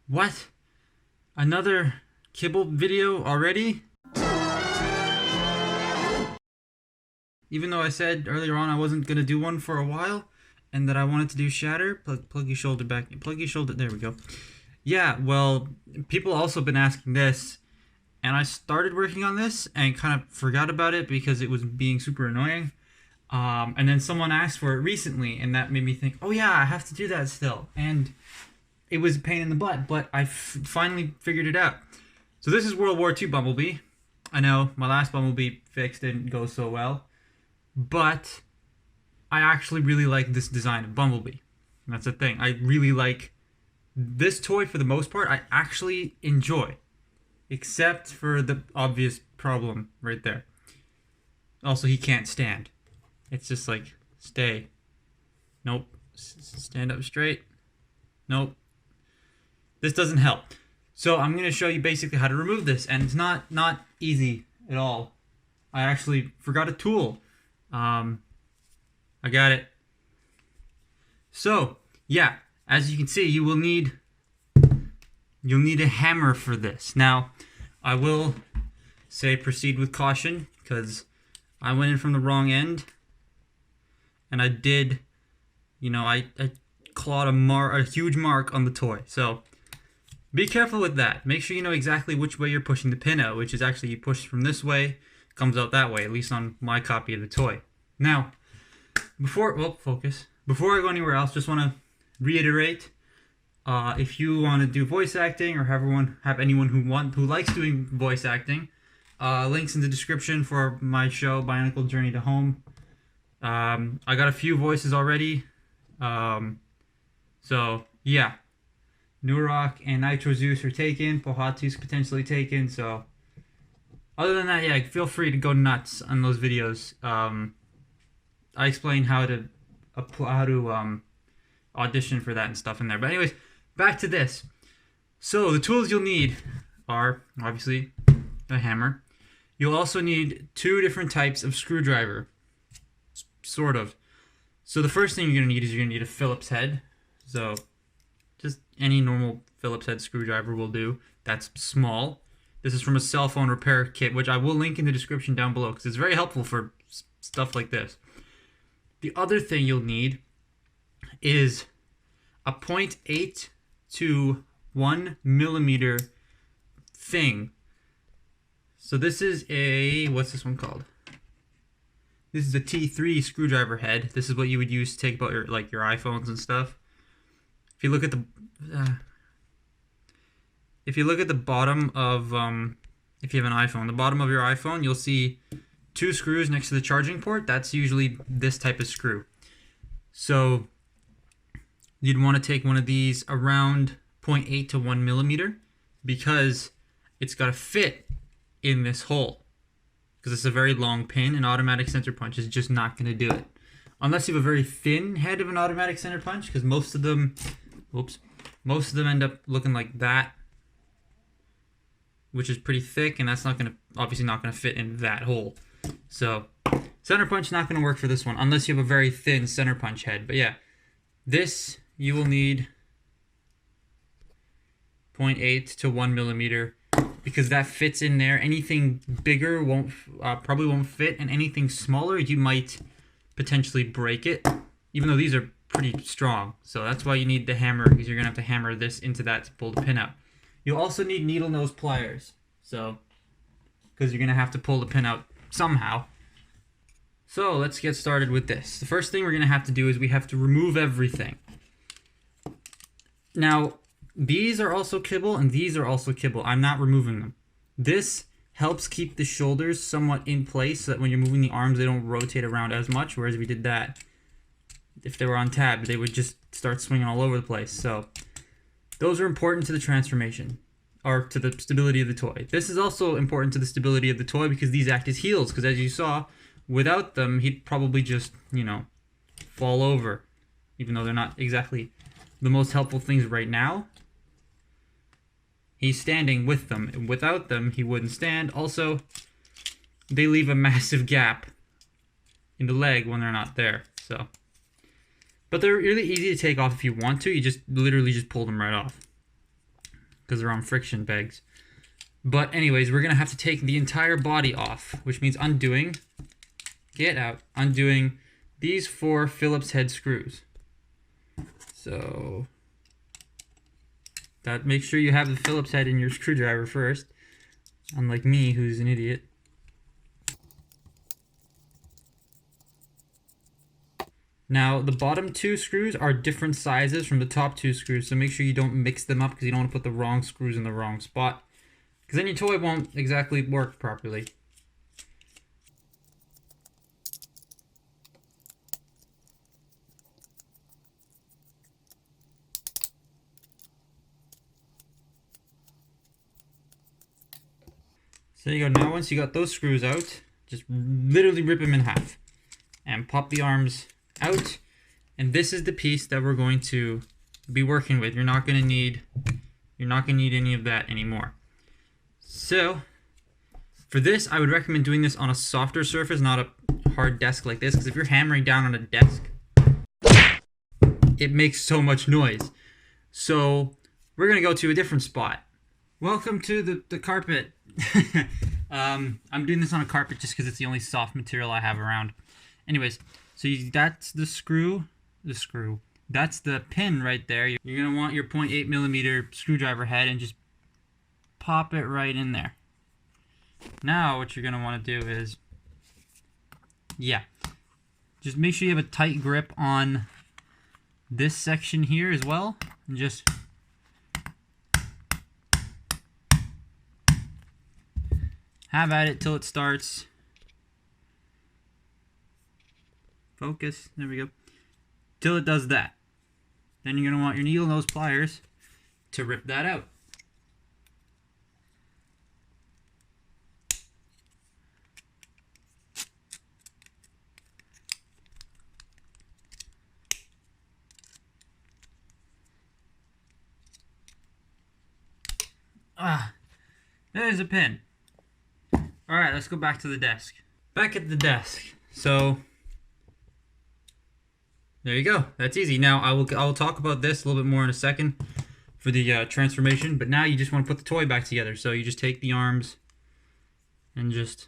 What? Another Kibble video already? Even though I said earlier on I wasn't gonna do one for a while, and that I wanted to do shatter. Plug your shoulder back. Plug your shoulder. There we go. Yeah, well, people also been asking this, and I started working on this and kind of forgot about it because it was being super annoying. And then someone asked for it recently, and that made me think, oh yeah, I have to do that still. And it was a pain in the butt, but I finally figured it out. So this is WW2 Bumblebee. I know my last Bumblebee fix didn't go so well, but I actually really like this design of Bumblebee. And that's the thing. I really like this toy for the most part. I actually enjoy, except for the obvious problem right there. Also, he can't stand. It's just like, stay. Nope. Stand up straight. Nope. This doesn't help. So I'm going to show you basically how to remove this, and it's not easy at all. I actually forgot a tool. I got it. So, yeah, as you can see, you'll need a hammer for this. Now, I will say proceed with caution, because I went in from the wrong end, and I did, I clawed a huge mark on the toy. So, be careful with that. Make sure you know exactly which way you're pushing the pin out, which is actually you push from this way, comes out that way, at least on my copy of the toy. Now, before I go anywhere else, just want to reiterate, if you want to do voice acting or have anyone who likes doing voice acting, links in the description for my show, Bionicle Journey to Home. I got a few voices already, so yeah. Nurok and Nitro Zeus are taken, Pohatu's potentially taken, so other than that, yeah, feel free to go nuts on those videos. I explain how to audition for that and stuff in there. But anyways, back to this. So the tools you'll need are obviously a hammer. You'll also need two different types of screwdriver, sort of. So the first thing you're gonna need is a Phillips head. So just any normal Phillips head screwdriver will do. That's small. This is from a cell phone repair kit, which I will link in the description down below because it's very helpful for stuff like this. The other thing you'll need is a 0.8 to 1 millimeter thing. So this is what's this one called? This is a T3 screwdriver head. This is what you would use to take about your iPhones and stuff. If you look at the bottom of if you have an iPhone, the bottom of your iPhone, you'll see two screws next to the charging port. That's usually this type of screw. So you'd want to take one of these around 0.8 to 1 millimeter because it's got to fit in this hole. Because it's a very long pin, an automatic center punch is just not going to do it. Unless you have a very thin head of an automatic center punch, because most of them end up looking like that, which is pretty thick, and that's obviously not going to fit in that hole. So center punch not going to work for this one unless you have a very thin center punch head. But yeah, this you will need 0.8 to 1 millimeter because that fits in there. Anything bigger probably won't fit, and anything smaller you might potentially break it, even though these are pretty strong. So that's why you need the hammer, because you're gonna have to hammer this into that to pull the pin out. You'll also need needle nose pliers, so because you're gonna have to pull the pin out somehow. So let's get started with this. The first thing we're gonna have to do is we have to remove everything. Now these are also Kibble and these are also Kibble. I'm not removing them. This helps keep the shoulders somewhat in place so that when you're moving the arms they don't rotate around as much, whereas if we did that, if they were on tab, they would just start swinging all over the place. So those are important to the transformation, or to the stability of the toy. This is also important to the stability of the toy because these act as heels, because as you saw, without them, he'd probably just, fall over, even though they're not exactly the most helpful things right now. He's standing with them. Without them, he wouldn't stand. Also, they leave a massive gap in the leg when they're not there. So, but they're really easy to take off if you want to. You just literally just pull them right off. because they're on friction pegs. But anyways, we're going to have to take the entire body off, which means undoing, undoing these 4 Phillips head screws. So that make sure you have the Phillips head in your screwdriver first, unlike me, who's an idiot. Now, the bottom 2 screws are different sizes from the top 2 screws, so make sure you don't mix them up because you don't want to put the wrong screws in the wrong spot, because then your toy won't exactly work properly. So there you go. Now once you got those screws out, just literally rip them in half and pop the arms out. And this is the piece that we're going to be working with. You're not going to need any of that anymore. So for this, I would recommend doing this on a softer surface, not a hard desk like this, because if you're hammering down on a desk, it makes so much noise. So we're going to go to a different spot. Welcome to the carpet. I'm doing this on a carpet just because it's the only soft material I have around. Anyways, so that's the screw. That's the pin right there. You're going to want your 0.8mm screwdriver head and just pop it right in there. Now what you're going to want to do is, just make sure you have a tight grip on this section here as well. And just have at it till it starts. Focus. There we go. Till it does that. Then you're going to want your needle nose pliers to rip that out. There's a pin. Alright, let's go back to the desk. Back at the desk. So there you go. That's easy. Now I will talk about this a little bit more in a second for the transformation, but now you just want to put the toy back together. So you just take the arms and just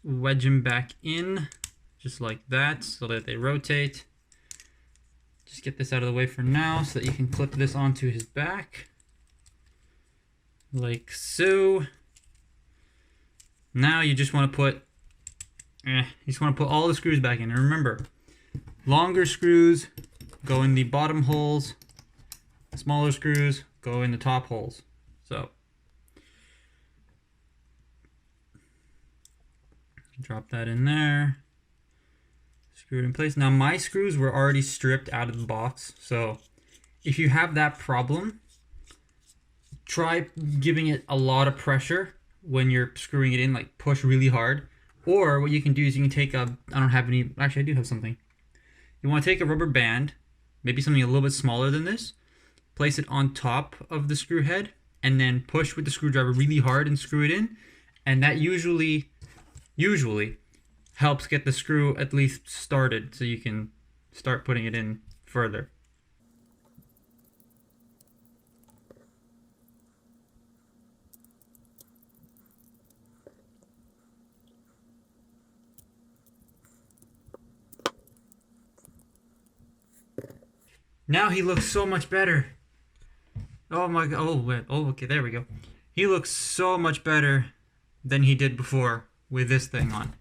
wedge them back in just like that so that they rotate. Just get this out of the way for now so that you can clip this onto his back. Like so. Now you just want to put all the screws back in. And remember, longer screws go in the bottom holes, smaller screws go in the top holes. So drop that in there, screw it in place. Now my screws were already stripped out of the box, so if you have that problem, try giving it a lot of pressure when you're screwing it in, like push really hard. Or what you can do is you can take a, I don't have any, actually I do have something. You want to take a rubber band, maybe something a little bit smaller than this, place it on top of the screw head, and then push with the screwdriver really hard and screw it in. And that usually helps get the screw at least started so you can start putting it in further. Now he looks so much better. Oh my god. Oh, wait. Oh, okay, there we go. He looks so much better than he did before with this thing on.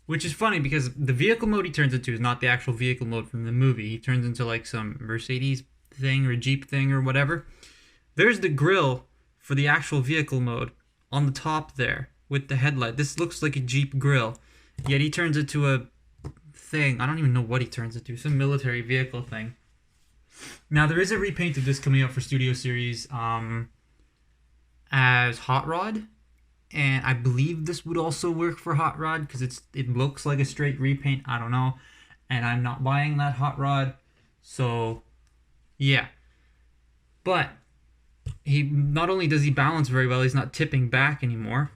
Which is funny because the vehicle mode he turns into is not the actual vehicle mode from the movie. He turns into like some Mercedes thing or Jeep thing or whatever. There's the grill for the actual vehicle mode on the top there with the headlight. This looks like a Jeep grill. Yet he turns into a thing. I don't even know what he turns into. Some military vehicle thing. Now, there is a repaint of this coming out for Studio Series as Hot Rod. And I believe this would also work for Hot Rod because it looks like a straight repaint. I don't know. And I'm not buying that Hot Rod. So, yeah. But he not only does he balance very well, he's not tipping back anymore.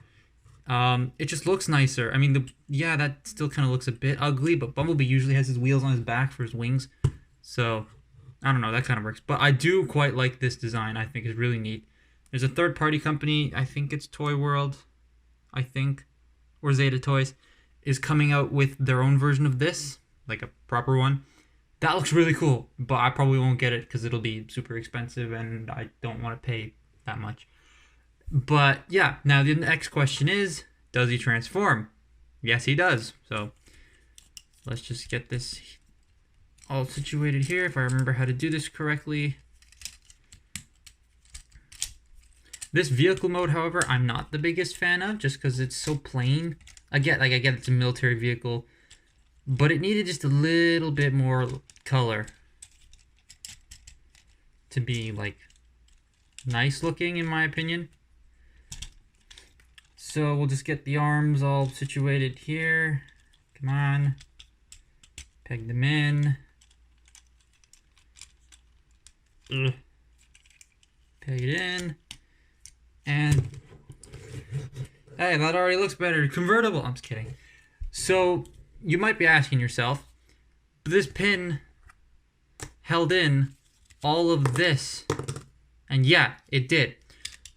It just looks nicer. I mean, that still kind of looks a bit ugly, but Bumblebee usually has his wheels on his back for his wings. So, I don't know, that kind of works. But I do quite like this design. I think it's really neat. There's a third-party company, I think it's Toy World, I think, or Zeta Toys, is coming out with their own version of this, like a proper one. That looks really cool, but I probably won't get it because it'll be super expensive and I don't want to pay that much. But yeah, now the next question is, does he transform? Yes, he does. So let's just get this all situated here if I remember how to do this correctly. This vehicle mode, however, I'm not the biggest fan of just because it's so plain. I get it's a military vehicle, but it needed just a little bit more color to be like nice looking, in my opinion. So we'll just get the arms all situated here. Come on. Peg them in. Ugh. Peg it in. And hey, that already looks better. Convertible. I'm just kidding. So you might be asking yourself, this pin held in all of this. And yeah, it did.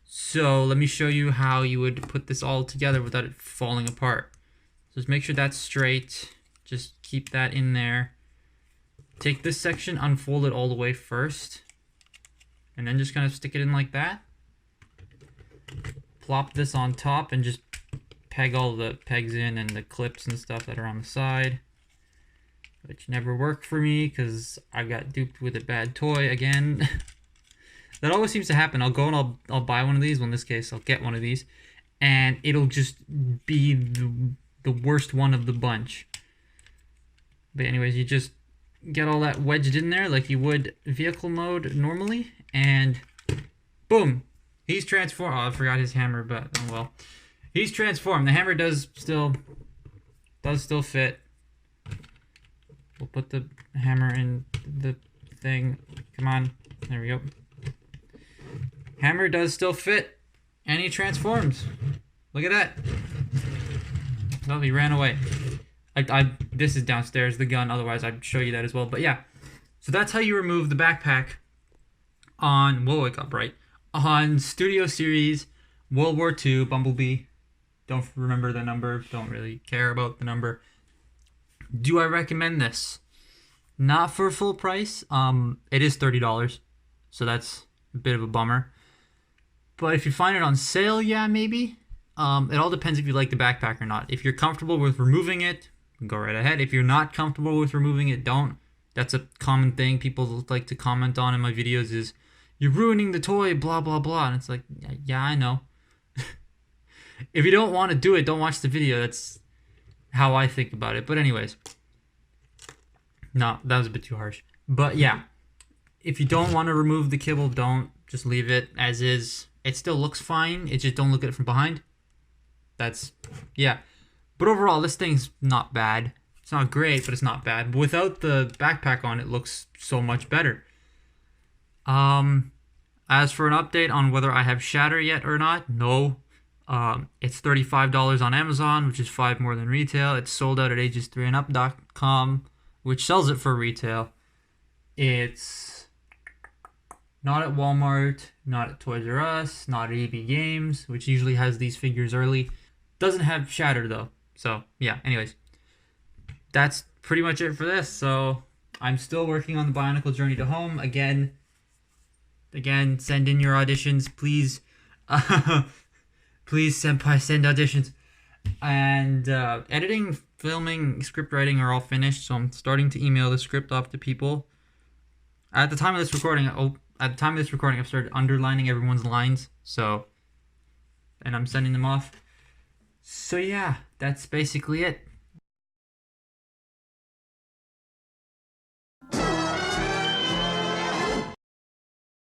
So let me show you how you would put this all together without it falling apart. So just make sure that's straight. Just keep that in there. Take this section, unfold it all the way first. And then just kind of stick it in like that. Plop this on top and just peg all the pegs in and the clips and stuff that are on the side. Which never worked for me because I got duped with a bad toy again. That always seems to happen. I'll go and I'll buy one of these. Well, in this case, I'll get one of these. And it'll just be the worst one of the bunch. But anyways, you just get all that wedged in there like you would vehicle mode normally. And boom. He's transformed. Oh, I forgot his hammer, but oh well. He's transformed. The hammer does still fit. We'll put the hammer in the thing. Come on. There we go. Hammer does still fit, and he transforms. Look at that. Well, he ran away. This is downstairs, the gun, otherwise I'd show you that as well. But yeah, so that's how you remove the backpack on, whoa, it got bright, on Studio Series World War II Bumblebee. Don't remember the number, don't really care about the number. Do I recommend this? Not for full price. It is $30, so that's a bit of a bummer. But if you find it on sale, yeah, maybe. It all depends if you like the backpack or not. If you're comfortable with removing it, go right ahead. If you're not comfortable with removing it, don't. That's a common thing people like to comment on in my videos is, you're ruining the toy, blah, blah, blah. And it's like, yeah, I know. If you don't want to do it, don't watch the video. That's how I think about it. But anyways. No, that was a bit too harsh. But yeah, if you don't want to remove the kibble, don't. Just leave it as is. It still looks fine. It just don't look at it from behind. That's, yeah. But overall, this thing's not bad. It's not great, but it's not bad. But without the backpack on, it looks so much better. As for an update on whether I have Shatter yet or not, no. It's $35 on Amazon, which is $5 more than retail. It's sold out at ages3andup.com, which sells it for retail. It's not at Walmart, not at Toys R Us, not at EB Games, which usually has these figures early. Doesn't have Shatter though. So yeah, anyways. That's pretty much it for this. So I'm still working on the Bionicle Journey to Home. Again, send in your auditions, please. Please, senpai, send auditions. And editing, filming, script writing are all finished. So I'm starting to email the script off to people. At the time of this recording, I've started underlining everyone's lines. So, and I'm sending them off. So yeah, that's basically it.